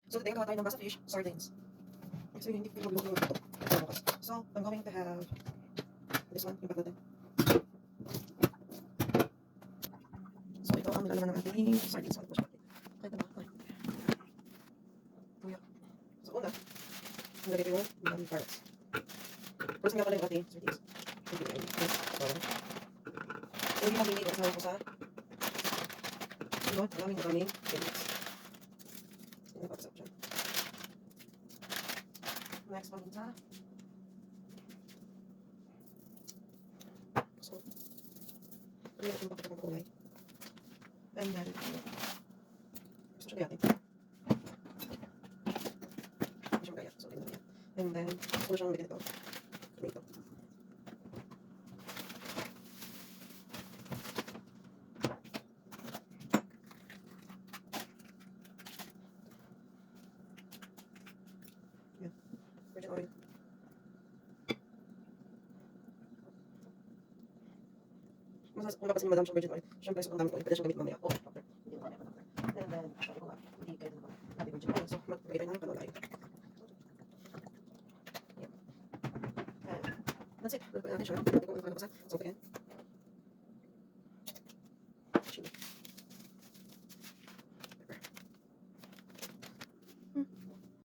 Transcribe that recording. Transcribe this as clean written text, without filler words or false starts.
So today, gawa tayo ng basa fish sardines. Kasi hindi ko magluluto ng ito. So, I'm going to have this one, yung natin. So, ito ang nilalaman ng ating sardines. Kahit na ba? Tuya. So, una, nilagay ko yung carrots. First nga pala yung ating sardines. Hindi ko yung hindi mamili ang asawa ko sa maraming carrots. Napapasap siya. Next, paminta. So, pwede natin pakita ng kulay. And then, gusto siya gayatin. Hindi siya magayat. So, tingnan niya. And then, gusto siyang bigyan ito. Tomato. Yan. Virgin oil. Kung napasin ni Madam siya virgin oil, syempre sobrang dami ko. Pwede siyang gamit mamaya. Oh, after. Hindi ko mamaya pa. And then, sabi ko nga, hindi kayo naman natin virgin oil. So, magbigay tayo ng panulay. Yan. And, that's it. Pwede natin siya. Hindi ko mapapasa. So, again.